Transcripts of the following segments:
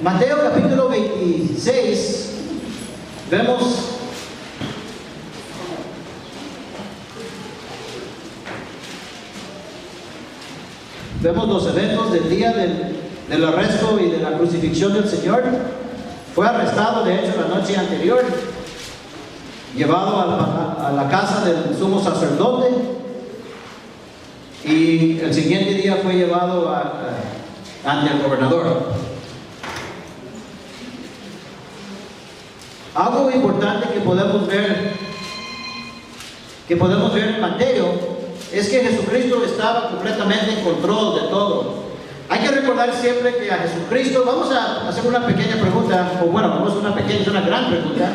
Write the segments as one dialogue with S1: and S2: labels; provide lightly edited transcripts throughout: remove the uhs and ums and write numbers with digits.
S1: Mateo capítulo 26, vemos los eventos del día del arresto y de la crucifixión del Señor. Fue arrestado, de hecho, la noche anterior, llevado a la casa del sumo sacerdote, y el siguiente día fue llevado ante el gobernador. Algo importante que podemos ver en Mateo es que Jesucristo estaba completamente en control de todo. Hay que recordar siempre que a Jesucristo, vamos a hacer una pequeña pregunta, o bueno, no es una pequeña, es una gran pregunta.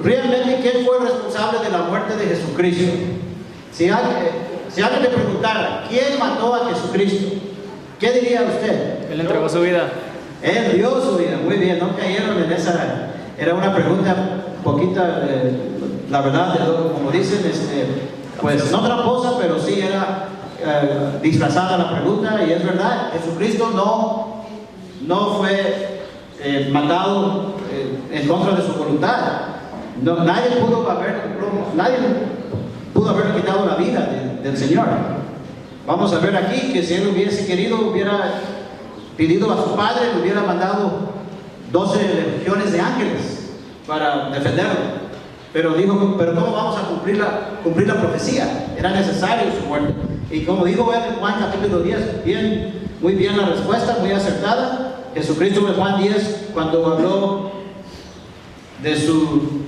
S1: Realmente, ¿quién fue responsable de la muerte de Jesucristo? Si alguien le preguntara, ¿quién mató a Jesucristo? ¿Qué diría usted?
S2: Él entregó su vida.
S1: Él dio su vida. Muy bien, no cayeron en esa. Era una pregunta poquita, la verdad, como dicen, pues no tramposa, pero sí era disfrazada la pregunta, y es verdad. Jesucristo no fue matado en contra de su voluntad. Nadie pudo haber quitado la vida del Señor. Vamos a ver aquí que si él hubiese querido, hubiera pedido a su padre, le hubiera mandado 12 legiones de ángeles para defenderlo. Pero dijo, pero ¿cómo vamos a cumplir la profecía? Era necesario su muerte. Y como dijo en Juan capítulo 10, muy bien la respuesta, muy acertada. Jesucristo en Juan 10, cuando habló de su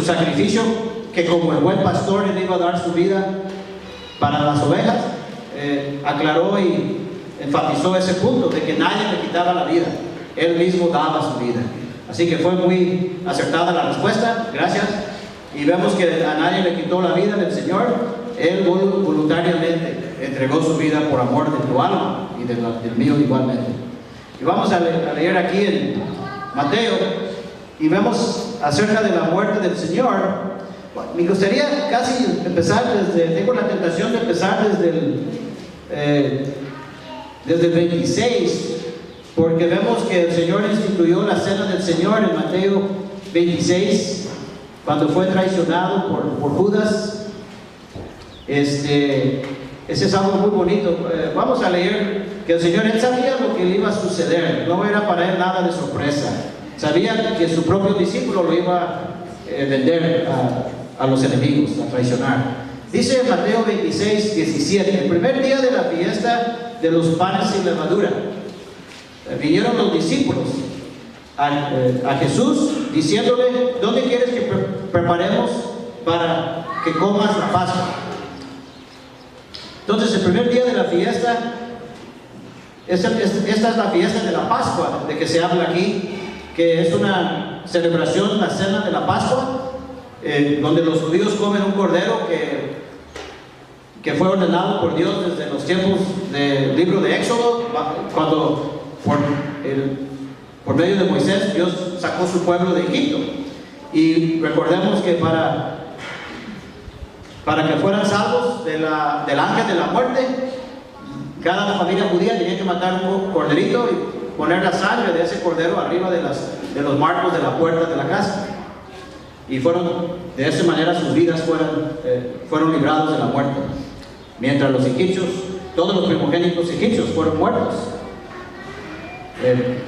S1: sacrificio, que como el buen pastor él iba a dar su vida para las ovejas, aclaró y enfatizó ese punto de que nadie le quitaba la vida, él mismo daba su vida. Así que fue muy acertada la respuesta, gracias. Y vemos que a nadie le quitó la vida del Señor, él voluntariamente entregó su vida por amor de tu alma y del mío igualmente. Y vamos a leer aquí en Mateo, y vemos acerca de la muerte del Señor. Me gustaría casi empezar tengo la tentación de empezar desde el 26, porque vemos que el Señor instituyó la cena del Señor en Mateo 26, cuando fue traicionado por Judas. Ese es algo muy bonito. Vamos a leer que el Señor, él sabía lo que le iba a suceder, no era para él nada de sorpresa. Sabía que su propio discípulo lo iba a vender a los enemigos, a traicionar. Dice en Mateo 26, 17, el primer día de la fiesta de los panes sin levadura, vinieron los discípulos a Jesús diciéndole, ¿dónde quieres que preparemos para que comas la Pascua? Entonces el primer día de la fiesta, esta es la fiesta de la Pascua, de que se habla aquí, que es una celebración, la cena de la Pascua, donde los judíos comen un cordero que fue ordenado por Dios desde los tiempos del libro de Éxodo, cuando por medio de Moisés Dios sacó su pueblo de Egipto. Y recordemos que para que fueran salvos del ángel de la muerte, cada familia judía tenía que matar un corderito y poner la sangre de ese cordero arriba de los marcos de la puerta de la casa. Y de esa manera sus vidas fueron librados de la muerte. Mientras los egipcios, todos los primogénitos egipcios fueron muertos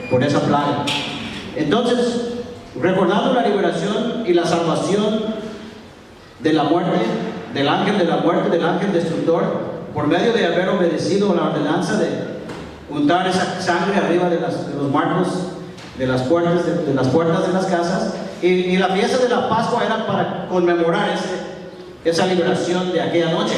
S1: por esa plaga. Entonces, recordando la liberación y la salvación de la muerte, del ángel de la muerte, del ángel destructor, por medio de haber obedecido la ordenanza de untar esa sangre arriba de los marcos de las puertas de las casas, y la fiesta de la Pascua era para conmemorar esa liberación de aquella noche.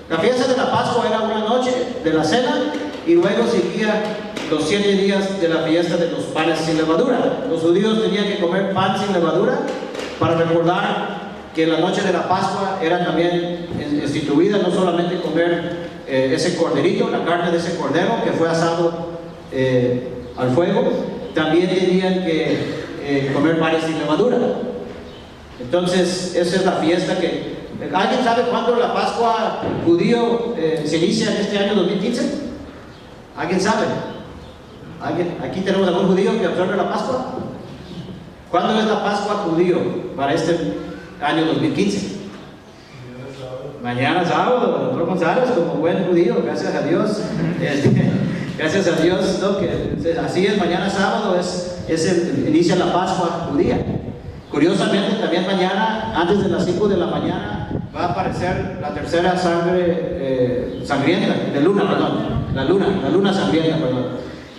S1: La fiesta de la Pascua era una noche de la cena, y luego seguía los 7 días de la fiesta de los panes sin levadura. Los judíos tenían que comer pan sin levadura para recordar que la noche de la Pascua era también instituida no solamente comer ese corderito, la carne de ese cordero que fue asado al fuego, también tenían que comer panes sin levadura. Entonces esa es la fiesta que... ¿Alguien sabe cuándo la Pascua judío se inicia en este año 2015? ¿Alguien sabe? ¿Aquí tenemos algún judío que observe la Pascua? ¿Cuándo es la Pascua judío para este año 2015? Mañana sábado, doctor González, como buen judío, gracias a Dios. Gracias a Dios, ¿no? Que así es, mañana sábado inicia la Pascua judía. Curiosamente, también mañana, antes de las 5 de la mañana, va a aparecer la tercera sangrienta, la luna sangrienta,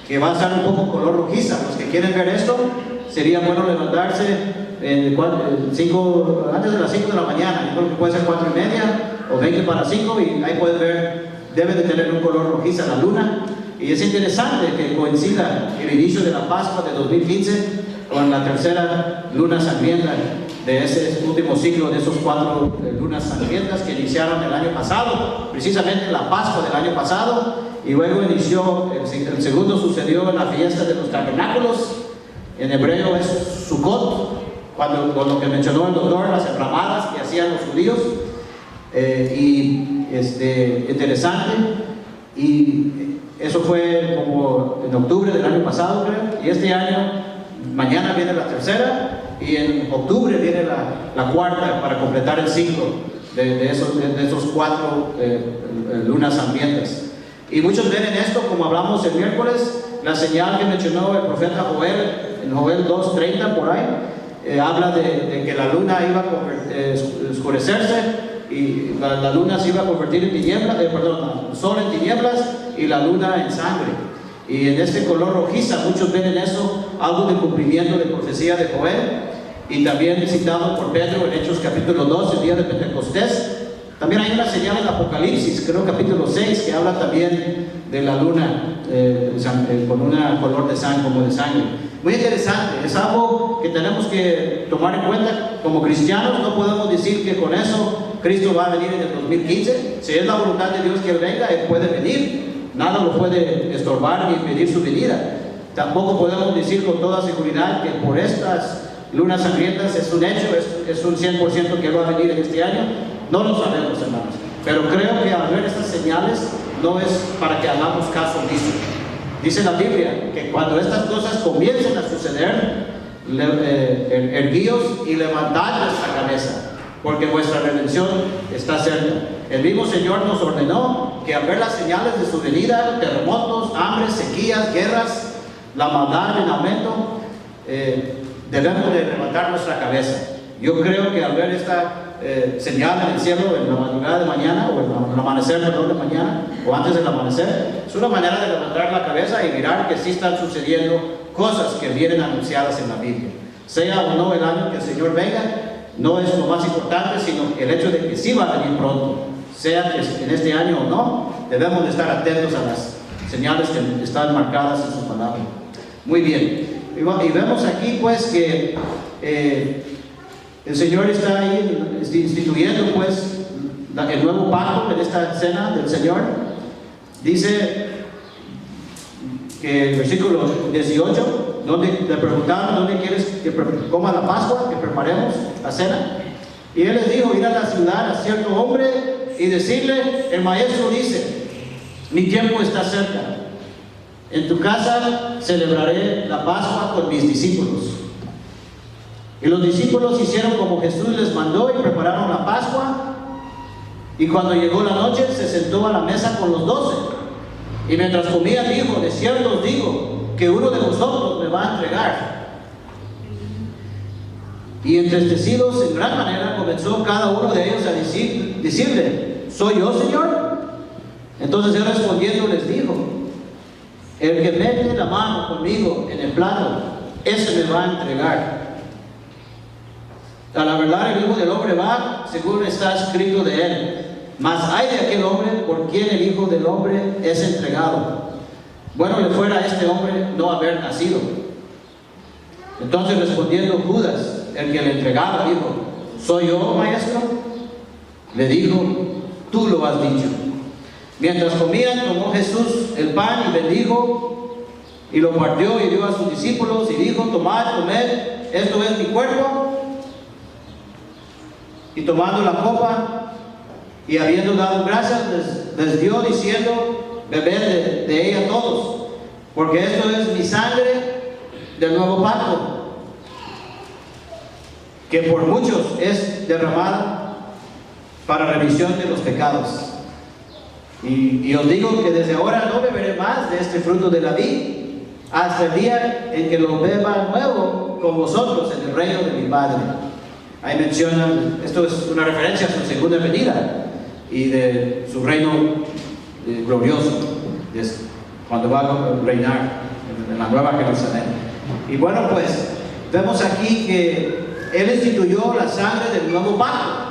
S1: que va a estar un poco color rojiza. Los que quieren ver esto, sería bueno levantarse antes de las 5 de la mañana. Yo creo que puede ser 4:30 o 20 para 5, y ahí pueden ver, debe de tener un color rojiza la luna. Y es interesante que coincida el inicio de la Pascua de 2015 con la tercera luna sangrienta de ese último ciclo, de esos 4 lunas sangrientas que iniciaron el año pasado, precisamente la Pascua del año pasado, y luego inició, el segundo sucedió en la fiesta de los tabernáculos, en hebreo es Sukkot, con lo que mencionó el doctor, las enramadas que hacían los judíos, interesante, y eso fue como en octubre del año pasado, creo, y este año, mañana viene la tercera, y en octubre viene la cuarta para completar el ciclo de esos 4 lunas sangrientas. Y muchos ven en esto, como hablamos el miércoles, la señal que mencionó el profeta Joel, en Joel 2:30 por ahí, habla de que la luna iba a oscurecerse, y la luna se iba a convertir en tinieblas, el sol en tinieblas y la luna en sangre. Y en este color rojiza, muchos ven en eso algo de cumplimiento de profecía de Joel, y también citado por Pedro en Hechos capítulo 2, el día de Pentecostés. También hay una señal en Apocalipsis, creo capítulo 6, que habla también de la luna con un color de sangre, como de sangre. Muy interesante, es algo que tenemos que tomar en cuenta. Como cristianos no podemos decir que con eso Cristo va a venir en el 2015. Si es la voluntad de Dios que Él venga, Él puede venir, nada lo puede estorbar ni impedir su venida. Tampoco podemos decir con toda seguridad que por estas lunas sangrientas es un hecho, es un 100% que Él va a venir en este año. No lo sabemos, hermanos, pero creo que al ver estas señales no es para que hagamos caso omiso. Dice la Biblia que cuando estas cosas comiencen a suceder, erguíos y levantad vuestra cabeza, porque vuestra redención está cerca. El mismo Señor nos ordenó que al ver las señales de su venida, terremotos, hambres, sequías, guerras, la maldad en aumento, debemos de levantar nuestra cabeza. Yo creo que al ver esta señal en el cielo en la madrugada de mañana, o en el amanecer de mañana, o antes del amanecer, es una manera de levantar la cabeza y mirar que sí están sucediendo cosas que vienen anunciadas en la Biblia. Sea o no el año que el Señor venga, no es lo más importante, sino el hecho de que sí va a venir pronto. Sea que en este año o no, debemos de estar atentos a las señales que están marcadas en su palabra. Muy bien, y vemos aquí pues que el Señor está ahí instituyendo pues el nuevo pacto en esta cena del Señor. Dice que el versículo 18, donde le preguntaron dónde quieres que coma la Pascua, que preparemos la cena, y Él les dijo: ir a la ciudad a cierto hombre y decirle: el maestro dice, mi tiempo está cerca, en tu casa celebraré la Pascua con mis discípulos. Y los discípulos hicieron como Jesús les mandó y prepararon la Pascua. Y cuando llegó la noche, se sentó a la mesa con los 12. Y mientras comían dijo: de cierto os digo que uno de vosotros me va a entregar. Y entristecidos en gran manera, comenzó cada uno de ellos a decirle: ¿soy yo, Señor? Entonces Él respondiendo les dijo: el que mete la mano conmigo en el plato, ese me va a entregar. A la verdad, el Hijo del Hombre va según está escrito de Él. Mas hay de aquel hombre por quien el Hijo del Hombre es entregado. Bueno le fuera a este hombre no haber nacido. Entonces respondiendo Judas, el que le entregaba, dijo: ¿soy yo, maestro? Le dijo: tú lo has dicho. Mientras comían, tomó Jesús el pan y bendijo, y lo partió y dio a sus discípulos, y dijo: tomad, comed, esto es mi cuerpo. Y tomando la copa, y habiendo dado gracias, les dio diciendo: bebed de ella todos, porque esto es mi sangre del nuevo pacto, que por muchos es derramada para remisión de los pecados. Y os digo que desde ahora no beberé más de este fruto de la vid, hasta el día en que lo beba nuevo con vosotros en el reino de mi Padre. Ahí mencionan, esto es una referencia a su segunda venida y de su reino glorioso, cuando va a reinar en la nueva Jerusalén. Y bueno, pues vemos aquí que Él instituyó la sangre del nuevo pacto.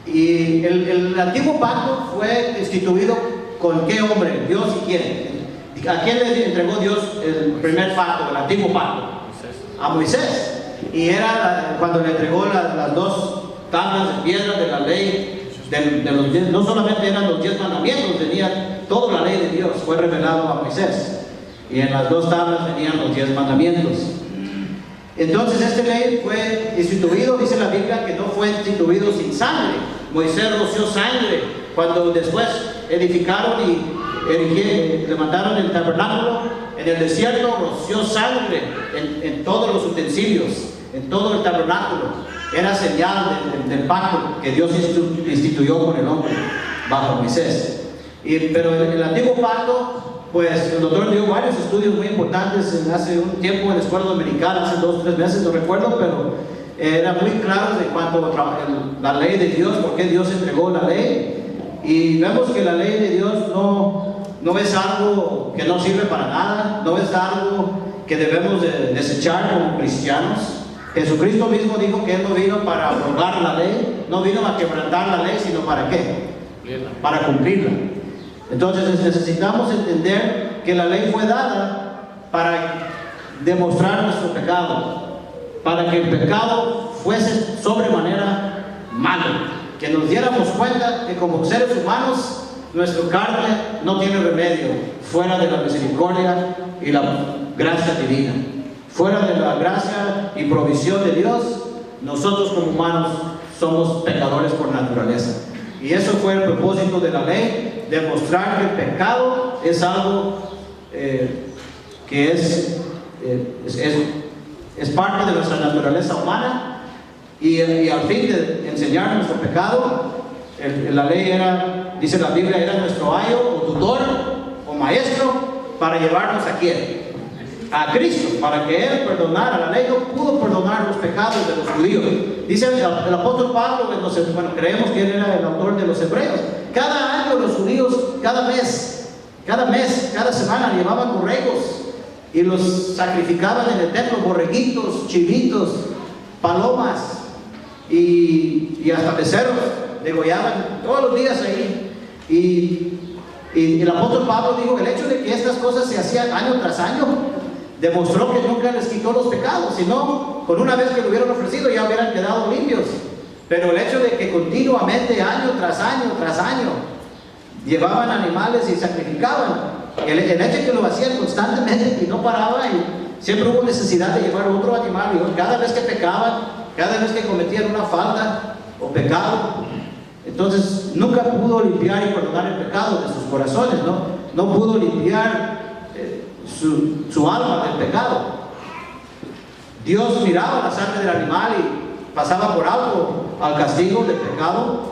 S1: Y el antiguo pacto fue instituido ¿con qué hombre? Dios y quién. ¿A quién le entregó Dios el primer pacto, el antiguo pacto? A Moisés. Y era cuando le entregó las dos tablas de piedra de la ley, no solamente eran los 10 mandamientos, venía toda la ley de Dios, fue revelado a Moisés. Y en las dos tablas venían los 10 mandamientos. Entonces esta ley fue instituido, dice la Biblia, que no fue instituido sin sangre. Moisés roció sangre cuando después edificaron y levantaron el tabernáculo en el desierto, roció sangre en todos los utensilios, en todo el tabernáculo. Era señal del pacto que Dios instituyó con el hombre bajo Moisés. Pero el antiguo pacto, pues el doctor dio varios estudios muy importantes hace un tiempo en la escuela dominicana, hace 2 o 3 meses, no recuerdo, pero era muy claro de cuanto la ley de Dios, por qué Dios entregó la ley. Y vemos que la ley de Dios no es algo que no sirve para nada, no es algo que debemos desechar como cristianos. Jesucristo mismo dijo que Él no vino para abrogar la ley, no vino a quebrantar la ley, sino ¿para qué? Para cumplirla. Entonces necesitamos entender que la ley fue dada para demostrar nuestro pecado, para que el pecado fuese sobremanera malo, que nos diéramos cuenta que como seres humanos nuestra carne no tiene remedio fuera de la misericordia y la gracia divina. Fuera de la gracia y provisión de Dios, nosotros como humanos somos pecadores por naturaleza. Y eso fue el propósito de la ley, demostrar que el pecado es algo que es parte de nuestra naturaleza humana, y al fin de enseñar nuestro pecado, la ley era, dice la Biblia, era nuestro ayo o tutor o maestro para llevarnos a quién? A Cristo, para que Él perdonara. La ley no pudo perdonar los pecados de los judíos. Dice el apóstol Pablo, creemos que él era el autor de los Hebreos. Cada año los judíos, cada mes, cada semana llevaban borregos y los sacrificaban en el templo, borreguitos, chivitos, palomas y hasta becerros, degollaban todos los días ahí. Y el apóstol Pablo dijo, el hecho de que estas cosas se hacían año tras año demostró que nunca les quitó los pecados, sino con una vez que lo hubieran ofrecido ya hubieran quedado limpios. Pero el hecho de que continuamente, año tras año, llevaban animales y sacrificaban, el hecho de que lo hacían constantemente y no paraba, y siempre hubo necesidad de llevar otro animal, y cada vez que pecaban, cada vez que cometían una falta o pecado, entonces nunca pudo limpiar y perdonar el pecado de sus corazones, no pudo limpiar su alma del pecado. Dios miraba la sangre del animal y pasaba por alto al castigo del pecado,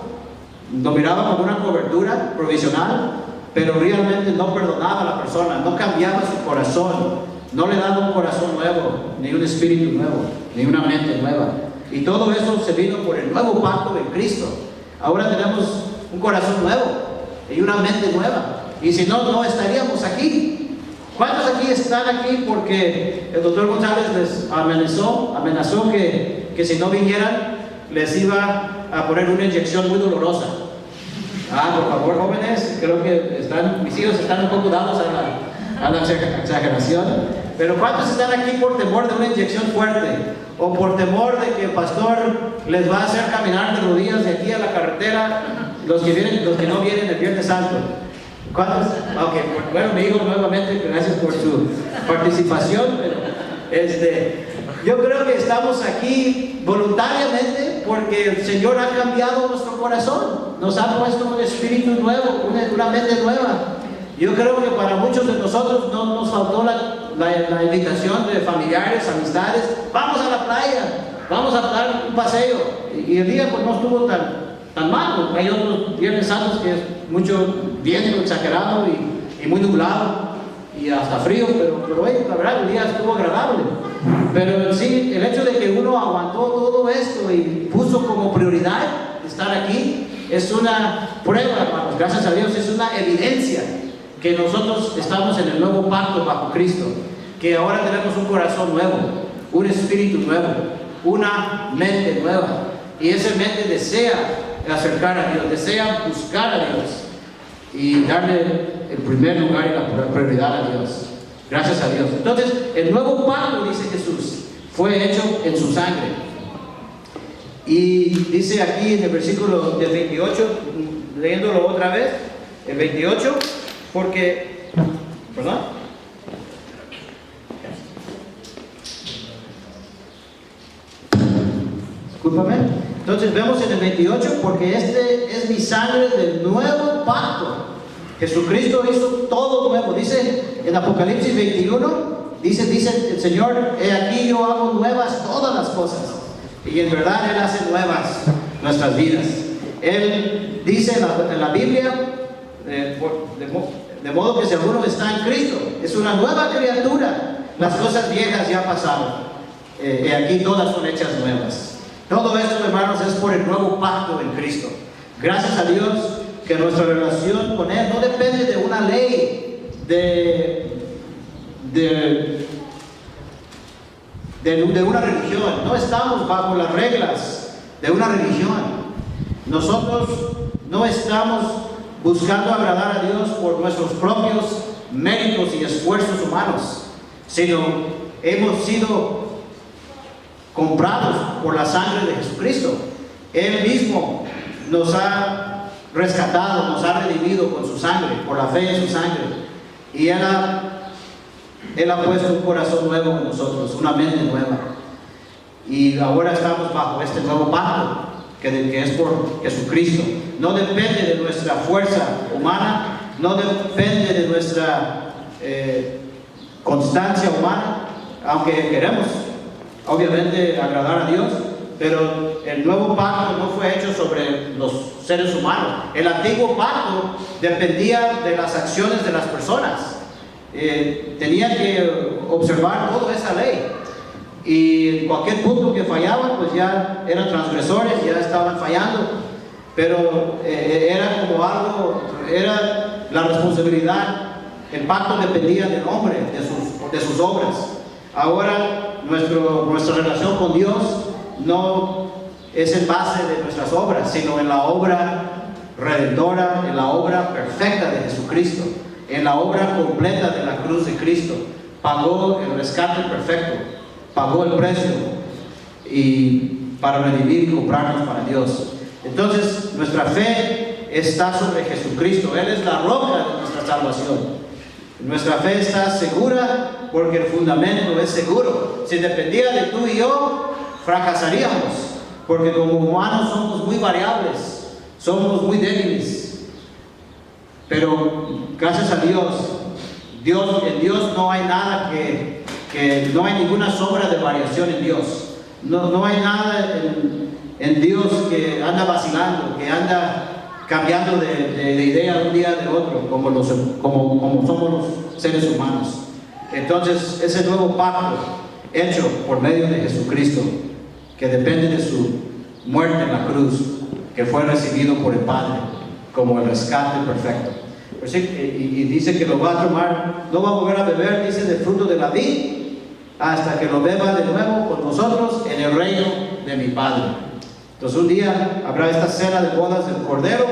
S1: lo miraba como una cobertura provisional, pero realmente no perdonaba a la persona, no cambiaba su corazón, no le daba un corazón nuevo, ni un espíritu nuevo, ni una mente nueva. Y todo eso se vino por el nuevo pacto de Cristo. Ahora tenemos un corazón nuevo y una mente nueva, y si no, no estaríamos aquí. ¿Cuántos aquí están aquí porque el doctor González les amenazó que si no vinieran les iba a poner una inyección muy dolorosa? Por favor, jóvenes, creo que mis hijos están un poco dados a la exageración. Pero ¿cuántos están aquí por temor de una inyección fuerte? O por temor de que el pastor les va a hacer caminar de rodillas de aquí a la carretera, los que no vienen el Viernes Santo. ¿Cuántos? Bueno, mi hijo, nuevamente, gracias por su participación. Yo creo que estamos aquí voluntariamente porque el Señor ha cambiado nuestro corazón, nos ha puesto un espíritu nuevo, una mente nueva. Yo creo que para muchos de nosotros no nos faltó la invitación de familiares, amistades. Vamos a la playa, vamos a dar un paseo. Y el día pues no estuvo tan mal. Hay otros Viernes Santos que es mucho viento exagerado y muy nublado y hasta frío, pero la verdad el día estuvo agradable. Pero sí, el hecho de que uno aguantó todo esto y puso como prioridad estar aquí es una prueba, hermanos, gracias a Dios, es una evidencia que nosotros estamos en el nuevo pacto bajo Cristo, que ahora tenemos un corazón nuevo, un espíritu nuevo, una mente nueva, y esa mente desea acercar a Dios, desea buscar a Dios y darle el primer lugar y la prioridad a Dios. Gracias a Dios. Entonces, el nuevo pacto, dice Jesús, fue hecho en su sangre. Y dice aquí en el versículo del 28, leyéndolo otra vez, el 28, porque, ¿perdón? Discúlpame. Entonces vemos en el 28, porque este es mi sangre del nuevo pacto. Jesucristo hizo todo nuevo. Dice en Apocalipsis 21, dice el Señor, he aquí yo hago nuevas todas las cosas. Y en verdad Él hace nuevas nuestras vidas. Él dice en la Biblia, de modo que si alguno está en Cristo, es una nueva criatura. Las cosas viejas ya pasaron. Y aquí todas son hechas nuevas. Todo esto, hermanos, es por el nuevo pacto en Cristo. Gracias a Dios que nuestra relación con Él no depende de una ley, de una religión. No estamos bajo las reglas de una religión. Nosotros no estamos buscando agradar a Dios por nuestros propios méritos y esfuerzos humanos, sino hemos sido comprados por la sangre de Jesucristo. Él mismo nos ha rescatado, nos ha redimido con su sangre, por la fe en su sangre. Y Él ha puesto un corazón nuevo en nosotros, una mente nueva. Y ahora estamos bajo este nuevo pacto, que es por Jesucristo. No depende de nuestra fuerza humana, no depende de nuestra constancia humana, aunque queremos obviamente agradar a Dios, pero el nuevo pacto no fue hecho sobre los seres humanos. El antiguo pacto dependía de las acciones de las personas. Tenían que observar toda esa ley, y en cualquier punto que fallaban, pues ya eran transgresores, ya estaban fallando. Pero era como algo, era la responsabilidad. El pacto dependía del hombre, de sus obras. Ahora nuestra relación con Dios no es en base de nuestras obras, sino en la obra redentora, en la obra perfecta de Jesucristo, en la obra completa de la cruz de Cristo. Pagó el rescate perfecto, pagó el precio y para redimir y comprarnos para Dios. Entonces nuestra fe está sobre Jesucristo. Él es la roca de nuestra salvación. Nuestra fe está segura porque el fundamento es seguro. Si dependía de tú y yo, fracasaríamos, porque como humanos somos muy variables, somos muy débiles. Pero gracias a Dios, en Dios no hay nada que no hay ninguna sombra de variación en Dios. No hay nada en Dios que anda vacilando, que anda cambiando de idea de un día de otro, como somos los seres humanos. Entonces, ese nuevo pacto hecho por medio de Jesucristo, que depende de su muerte en la cruz, que fue recibido por el Padre como el rescate perfecto. Y dice que lo va a tomar, no va a volver a beber, dice, del fruto de la vid, hasta que lo beba de nuevo con nosotros en el reino de mi Padre. Entonces un día habrá esta cena de bodas del Cordero.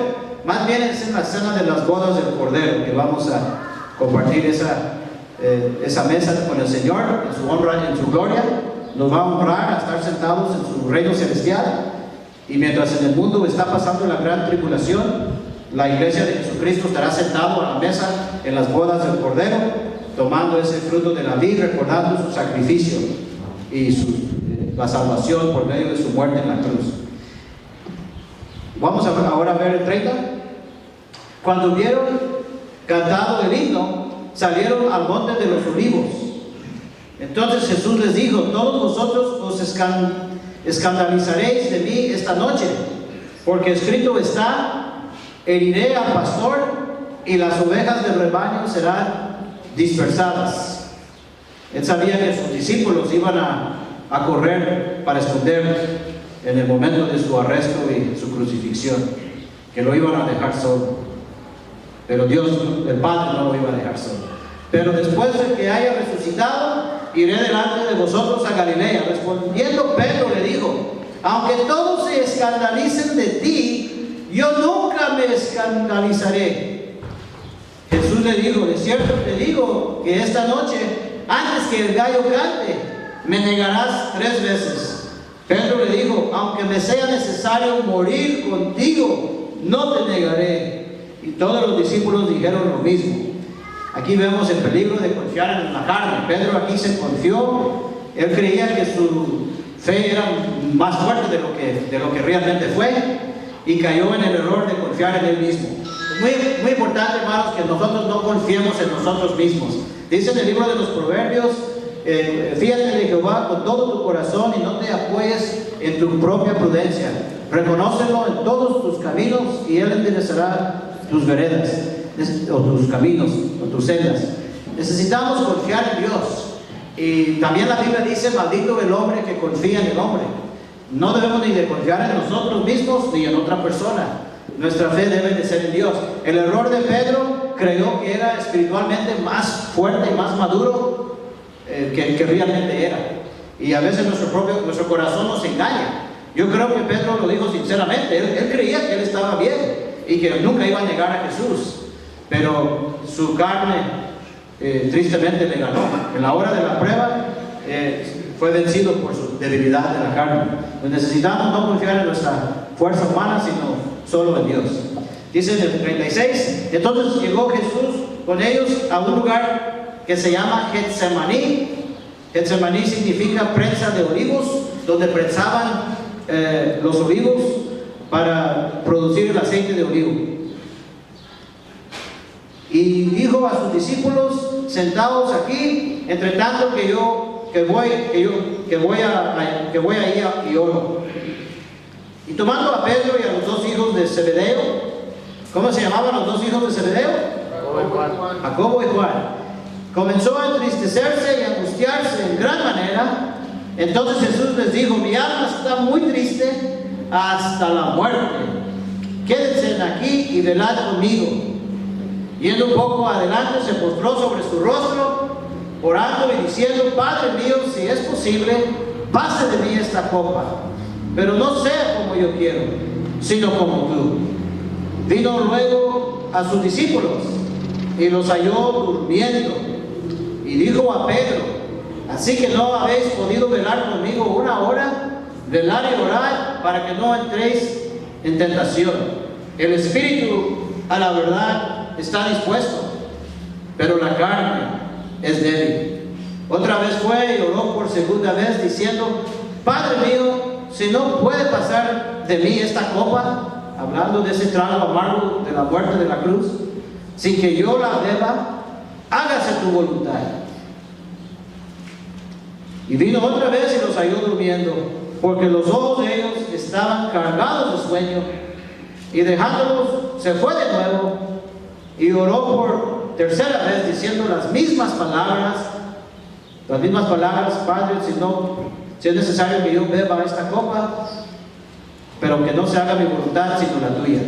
S1: Más bien es en la cena de las bodas del Cordero que vamos a compartir esa mesa con el Señor en su honra y en su gloria. Nos va a honrar a estar sentados en su reino celestial. Y mientras en el mundo está pasando la gran tribulación, la iglesia de Jesucristo estará sentado a la mesa en las bodas del Cordero, tomando ese fruto de la vid, recordando su sacrificio y la salvación por medio de su muerte en la cruz. Vamos ahora a ver el 30. Cuando vieron cantado el himno, salieron al monte de los olivos. Entonces Jesús les dijo: todos vosotros os escandalizaréis de mí esta noche, porque escrito está: heriré al pastor y las ovejas del rebaño serán dispersadas. Él sabía que sus discípulos iban a correr para esconder en el momento de su arresto y su crucifixión, que lo iban a dejar solo. Pero Dios, el Padre, no lo iba a dejar solo. Pero después de que haya resucitado, iré delante de vosotros a Galilea. Respondiendo Pedro le dijo: aunque todos se escandalicen de ti, yo nunca me escandalizaré. Jesús le dijo: de cierto te digo que esta noche, antes que el gallo cante, me negarás 3 veces. Pedro le dijo: aunque me sea necesario morir contigo, no te negaré. Y todos los discípulos dijeron lo mismo. Aquí vemos el peligro de confiar en la carne. Pedro aquí se confió. Él creía que su fe era más fuerte de lo que realmente fue, y cayó en el error de confiar en él mismo. Es muy importante, hermanos, que nosotros no confiemos en nosotros mismos. Dice en el libro de los Proverbios: fíjate de Jehová con todo tu corazón y no te apoyes en tu propia prudencia. Reconócelo en todos tus caminos y Él enderezará tus veredas, o tus caminos, o tus sendas. Necesitamos confiar en Dios. Y también la Biblia dice: maldito el hombre que confía en el hombre. No debemos ni de confiar en nosotros mismos ni en otra persona. Nuestra fe debe de ser en Dios. El error de Pedro, creyó que era espiritualmente más fuerte y más maduro que realmente era. Y a veces nuestro corazón nos engaña. Yo creo que Pedro lo dijo sinceramente. Él creía que él estaba bien y que nunca iba a negar a Jesús, pero su carne tristemente le ganó. En la hora de la prueba fue vencido por su debilidad de la carne. Pues necesitamos no confiar en nuestra fuerza humana, sino solo en Dios. Dice en el 36: entonces llegó Jesús con ellos a un lugar que se llama Getsemaní. Getsemaní significa prensa de olivos, donde prensaban los olivos para producir el aceite de olivo. Y dijo a sus discípulos: sentados aquí, entre tanto que voy ahí y oro. Y tomando a Pedro y a los 2 hijos de Zebedeo. ¿Cómo se llamaban los 2 hijos de Zebedeo? Jacobo y Juan. Comenzó a entristecerse y a angustiarse en gran manera. Entonces Jesús les dijo: mi alma está muy triste hasta la muerte. Quédense aquí y velad conmigo. Yendo un poco adelante, se postró sobre su rostro, orando y diciendo: Padre mío, si es posible, pase de mí esta copa, pero no sea como yo quiero, sino como tú. Vino luego a sus discípulos y los halló durmiendo, y dijo a Pedro: así que no habéis podido velar conmigo 1 hora. Velad y orad para que no entréis en tentación. El espíritu, a la verdad, está dispuesto, pero la carne es débil. Otra vez fue y oró por segunda vez, diciendo: Padre mío, si no puede pasar de mí esta copa, hablando de ese trago amargo de la muerte de la cruz, sin que yo la beba, hágase tu voluntad. Y vino otra vez y los halló durmiendo, porque los ojos de ellos estaban cargados de sueño. Y dejándolos, se fue de nuevo y oró por tercera vez, diciendo las mismas palabras: Padre, si es necesario que yo beba esta copa, pero que no se haga mi voluntad sino la tuya.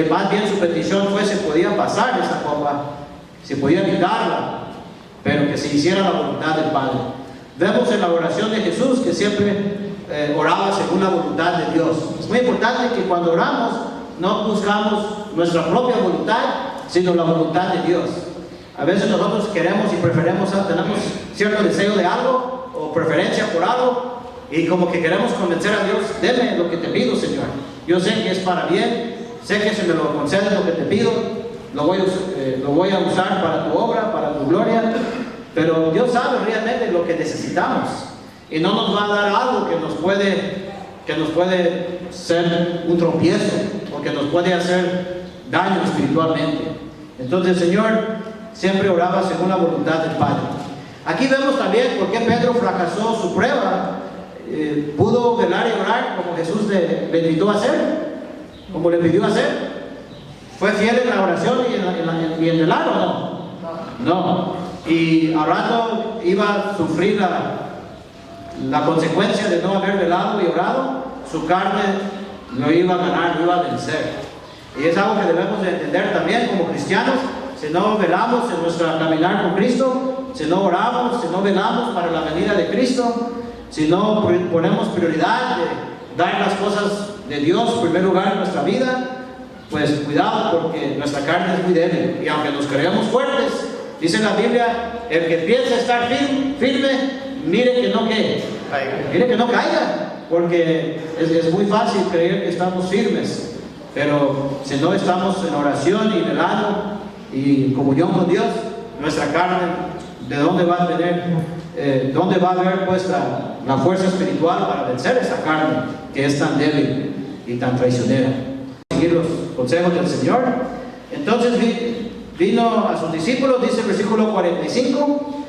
S1: Más bien su petición fue: se podía pasar esa copa, se podía evitarla, pero que se hiciera la voluntad del Padre. Vemos en la oración de Jesús que siempre oraba según la voluntad de Dios. Es muy importante que cuando oramos no buscamos nuestra propia voluntad, sino la voluntad de Dios. A veces nosotros queremos y tenemos cierto deseo de algo o preferencia por algo, y como que queremos convencer a Dios: deme lo que te pido, Señor. Yo sé que es para bien, sé que si me lo concedes lo que te pido, lo voy a usar para tu obra, para tu gloria. Pero Dios sabe realmente lo que necesitamos, y no nos va a dar algo que nos puede ser un tropiezo o que nos puede hacer daño espiritualmente. Entonces el Señor siempre oraba según la voluntad del Padre. Aquí vemos también por qué Pedro fracasó su prueba. Pudo velar y orar como Jesús le invitó a hacer, como le pidió hacer. ¿Fue fiel en la oración y en el velar o no? No. Y al rato iba a sufrir la consecuencia de no haber velado y orado. Su carne lo iba a ganar, lo iba a vencer. Y es algo que debemos de entender también como cristianos. Si no velamos en nuestro caminar con Cristo, si no oramos, si no velamos para la venida de Cristo, si no ponemos prioridad de dar las cosas de Dios en primer lugar en nuestra vida, pues cuidado, porque nuestra carne es muy débil. Y aunque nos creemos fuertes, dice la Biblia, el que piensa estar firme, mire que no caiga, porque es muy fácil creer que estamos firmes, pero si no estamos en oración y velando y en comunión con Dios, nuestra carne, ¿de dónde va a tener, dónde va a haber puesta la fuerza espiritual para vencer esa carne que es tan débil y tan traicionera? Seguir los consejos del Señor. Entonces vino a sus discípulos, dice el versículo 45,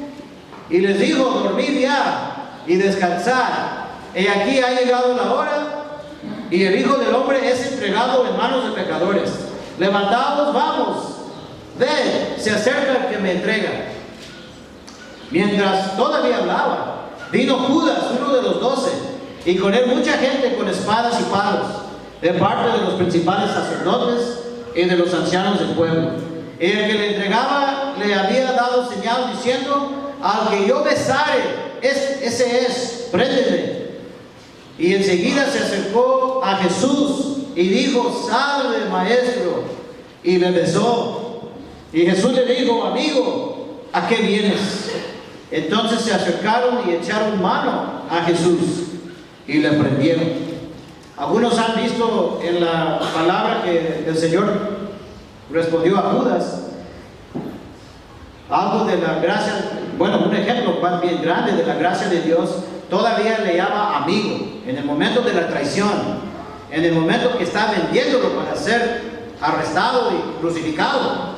S1: y les dijo: dormid ya y descansad, y aquí ha llegado la hora, y el Hijo del Hombre es entregado en manos de pecadores. Levantaos, vamos, ved, se acerca el que me entrega. Mientras todavía hablaba, vino Judas, uno de los 12, y con él mucha gente con espadas y palos, de parte de los principales sacerdotes y de los ancianos del pueblo. Y el que le entregaba le había dado señal diciendo: al que yo besare, ese es, préndele. Y enseguida se acercó a Jesús y dijo: salve, maestro. Y le besó. Y Jesús le dijo: amigo, ¿a qué vienes? Entonces se acercaron y echaron mano a Jesús y le prendieron. Algunos han visto en la palabra que el Señor respondió a Judas algo de la gracia, bueno, un ejemplo más bien grande de la gracia de Dios. Todavía le llama amigo en el momento de la traición, en el momento que está vendiéndolo para ser arrestado y crucificado.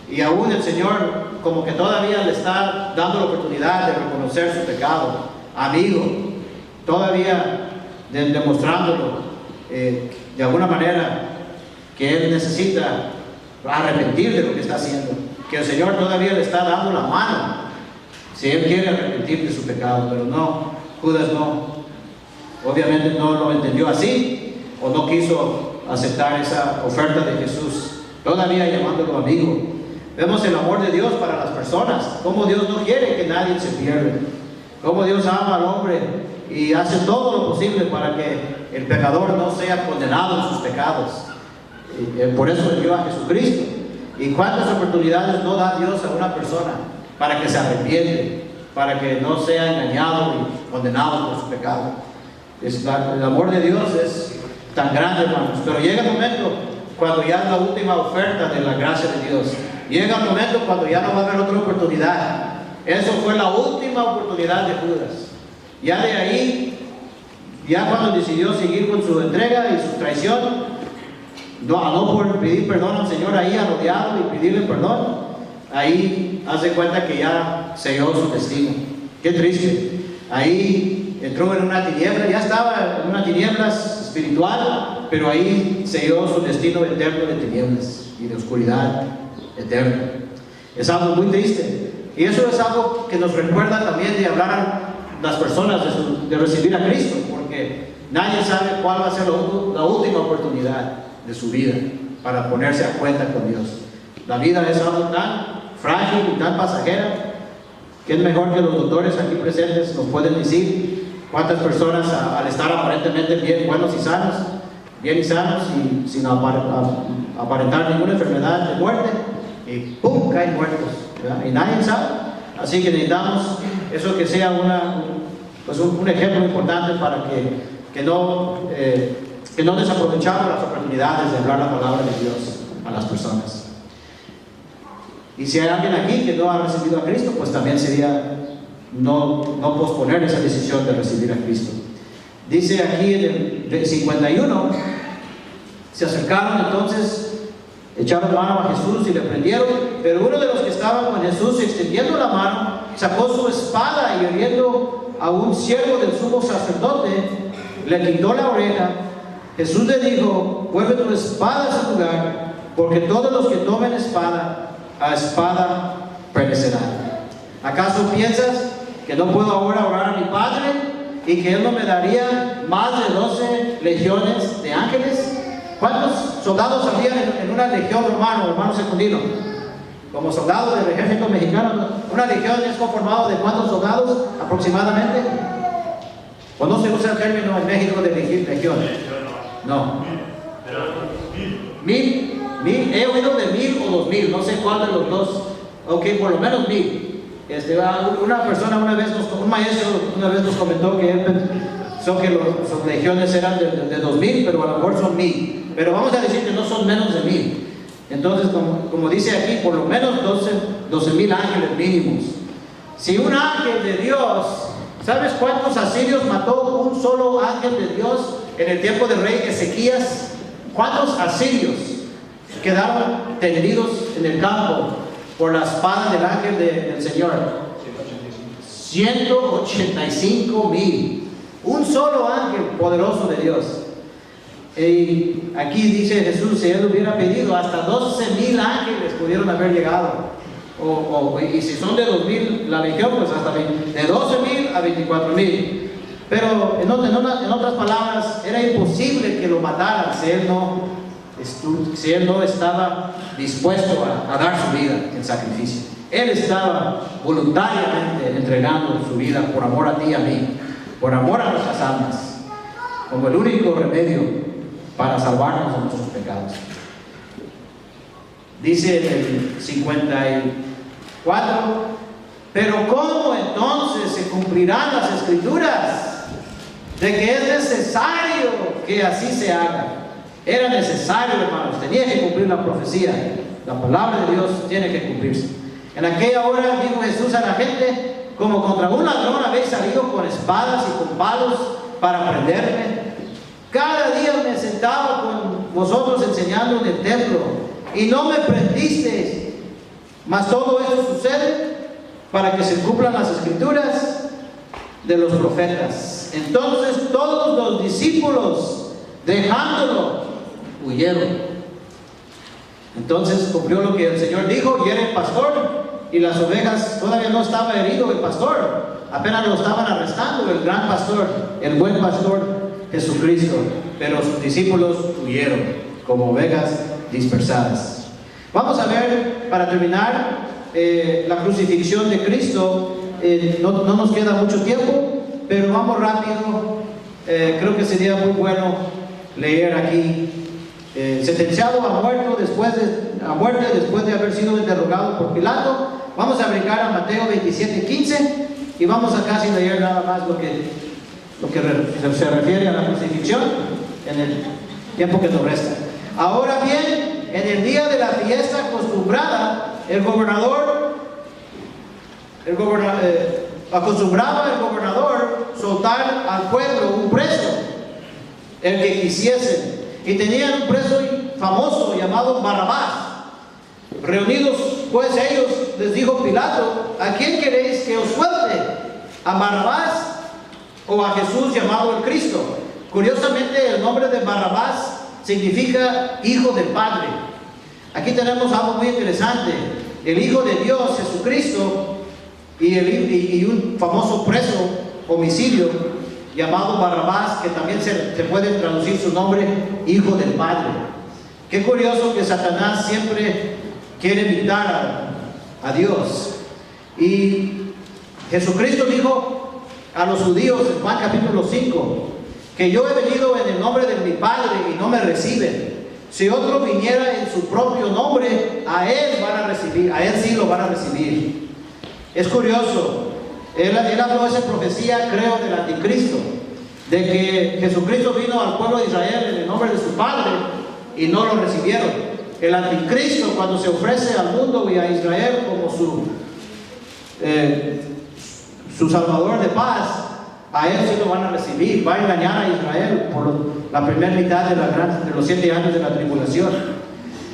S1: Y aún el Señor como que todavía le está dando la oportunidad de reconocer su pecado. Amigo, todavía demostrándolo de alguna manera que él necesita arrepentir de lo que está haciendo, que el Señor todavía le está dando la mano si él quiere arrepentir de su pecado. Pero no, Judas no, obviamente no lo entendió así, o no quiso aceptar esa oferta de Jesús, todavía llamándolo amigo. Vemos el amor de Dios para las personas, cómo Dios no quiere que nadie se pierda, cómo Dios ama al hombre y hace todo lo posible para que el pecador no sea condenado en sus pecados. Por eso envió a Jesucristo. ¿Y cuántas oportunidades no da Dios a una persona para que se arrepiente, para que no sea engañado y condenado por su pecado? El amor de Dios es tan grande, hermanos. Pero llega el momento cuando ya es la última oferta de la gracia de Dios. Llega el momento cuando ya no va a haber otra oportunidad. Eso fue la última oportunidad de Judas. Ya de ahí, ya cuando decidió seguir con su entrega y su traición, no por pedir perdón al Señor ahí arrodillado y pedirle perdón, ahí hace cuenta que ya selló su destino. Qué triste. Ahí entró en una tiniebla, ya estaba en una tiniebla espiritual, pero ahí selló su destino eterno de tinieblas y de oscuridad eterna. Es algo muy triste. Y eso es algo que nos recuerda también de hablar a las personas de recibir a Cristo, porque nadie sabe cuál va a ser la última oportunidad de su vida para ponerse a cuenta con Dios. La vida es algo tan frágil y tan pasajera que es mejor que los doctores aquí presentes nos pueden decir cuántas personas al estar aparentemente bien buenos y sanos, bien y sanos y sin aparentar ninguna enfermedad de muerte, y ¡pum!, caen muertos, ¿verdad? Y nadie sabe. Así que necesitamos eso, que sea un ejemplo importante para que no desaprovechamos las oportunidades de hablar la palabra de Dios a las personas. Y si hay alguien aquí que no ha recibido a Cristo, pues también sería no posponer esa decisión de recibir a Cristo. Dice aquí en el 51, se acercaron entonces Echaron mano a Jesús y le prendieron, pero uno de los que estaban con Jesús, extendiendo la mano, sacó su espada y hiriendo a un siervo del sumo sacerdote, le quitó la oreja. Jesús le dijo: vuelve tu espada a su lugar, porque todos los que tomen espada, a espada perecerán. ¿Acaso piensas que no puedo ahora orar a mi Padre y que Él no me daría más de 12 legiones de ángeles? ¿Cuántos soldados había en una legión romana, hermano Secundino? Como soldados del ejército mexicano, una legión es conformado de ¿cuántos soldados aproximadamente? ¿O no se usa el término en México de legión? No. Mil, he oído de 1000 o 2000, no sé cuál de los dos. Ok, por lo menos 1000. Una persona un maestro una vez nos comentó que él pensó que las legiones eran de 2000, pero a lo mejor son 1000. Pero vamos a decir que no son menos de 1000. Entonces, como dice aquí, por lo menos 12,000 ángeles mínimos. Si un ángel de Dios, ¿sabes cuántos asirios mató un solo ángel de Dios en el tiempo del rey Ezequías? ¿Cuántos asirios quedaron tendidos en el campo por la espada del ángel del Señor? 185,000. Un solo ángel poderoso de Dios. Y aquí dice Jesús, si Él hubiera pedido, hasta 12,000 ángeles pudieron haber llegado. Y si son de 2,000 la legión, pues hasta de 12,000 a 24,000. Pero en otras palabras, era imposible que lo mataran si Él no estaba dispuesto a dar su vida en sacrificio. Él estaba voluntariamente entregando su vida por amor a ti y a mí, por amor a nuestras almas, como el único remedio para salvarnos de nuestros pecados. Dice en el 54: pero ¿cómo entonces se cumplirán las escrituras de que es necesario que así se haga? Era necesario, hermanos, tenía que cumplir la profecía. La palabra de Dios tiene que cumplirse. En aquella hora dijo Jesús a la gente: como contra un ladrón habéis salido con espadas y con palos para prenderme. Cada día me sentaba con vosotros enseñando en el templo y no me prendisteis. Mas todo esto sucede para que se cumplan las escrituras de los profetas. Entonces todos los discípulos, dejándolo, huyeron. Entonces cumplió lo que el Señor dijo: y era el pastor, y las ovejas, todavía no estaba herido el pastor, apenas lo estaban arrestando, el gran pastor, el buen pastor Jesucristo, pero sus discípulos huyeron como ovejas dispersadas. Vamos a ver, para terminar, la crucifixión de Cristo. No nos queda mucho tiempo, pero vamos rápido. Creo que sería muy bueno leer aquí: sentenciado a muerte después de haber sido interrogado por Pilato. Vamos a brincar a Mateo 27:15 y vamos a casi leer nada más lo que se refiere a la crucifixión en el tiempo que nos resta. Ahora bien, en el día de la fiesta acostumbraba el gobernador soltar al pueblo un preso, el que quisiese, y tenían un preso famoso llamado Barrabás. Reunidos pues ellos, les dijo Pilato: ¿a quién queréis que os suelte? ¿A Barrabás o a Jesús llamado el Cristo? Curiosamente, el nombre de Barrabás significa hijo del Padre. Aquí tenemos algo muy interesante: el Hijo de Dios, Jesucristo, y un famoso preso homicidio llamado Barrabás, que también se puede traducir su nombre, hijo del Padre. Qué curioso que Satanás siempre quiere imitar a Dios. Y Jesucristo dijo a los judíos en Juan capítulo 5 que yo he venido en el nombre de mi Padre y no me reciben. Si otro viniera en su propio nombre, a él sí lo van a recibir. Es curioso, él habló esa profecía, creo, del anticristo, de que Jesucristo vino al pueblo de Israel en el nombre de su Padre y no lo recibieron. El anticristo, cuando se ofrece al mundo y a Israel como su salvador de paz, a él sí lo van a recibir. Va a engañar a Israel por la primera mitad de los 7 años de la tribulación.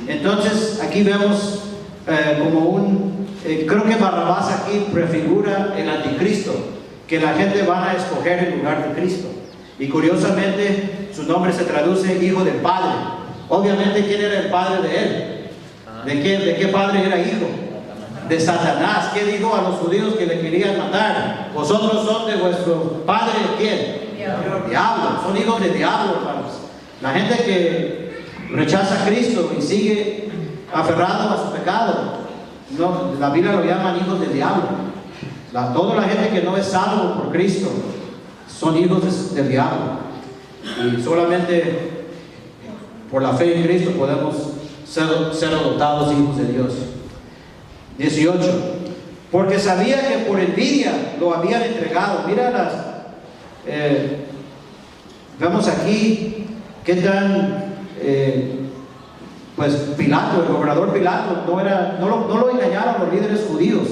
S1: Entonces aquí vemos creo que Barrabás aquí prefigura el anticristo, que la gente van a escoger en lugar de Cristo. Y curiosamente su nombre se traduce hijo del Padre. Obviamente, ¿quién era el padre de él? ¿De qué padre era hijo? De Satanás. ¿Qué dijo a los judíos que le querían matar? Vosotros son de vuestro padre, ¿quién? Diablo. Son hijos del diablo, hermanos. La gente que rechaza a Cristo y sigue aferrado a su pecado, no, la Biblia lo llaman hijos del diablo. Toda la gente que no es salvo por Cristo son hijos del diablo. Y solamente por la fe en Cristo podemos ser adoptados hijos de Dios. 18. Porque sabía que por envidia lo habían entregado. Mira vemos aquí qué tan pues Pilato, el gobernador Pilato, no lo engañaron los líderes judíos.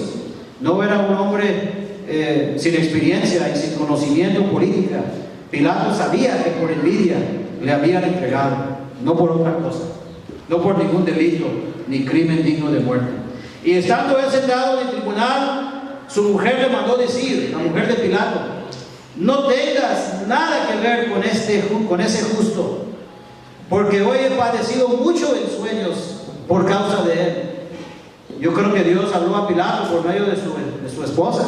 S1: No era un hombre sin experiencia y sin conocimiento política. Pilato sabía que por envidia le habían entregado, no por otra cosa, no por ningún delito ni crimen digno de muerte. Y estando él sentado en el tribunal, su mujer le mandó decir, la mujer de Pilato: no tengas nada que ver con ese justo, porque hoy he padecido mucho en sueños por causa de él. Yo creo que Dios habló a Pilato por medio de su esposa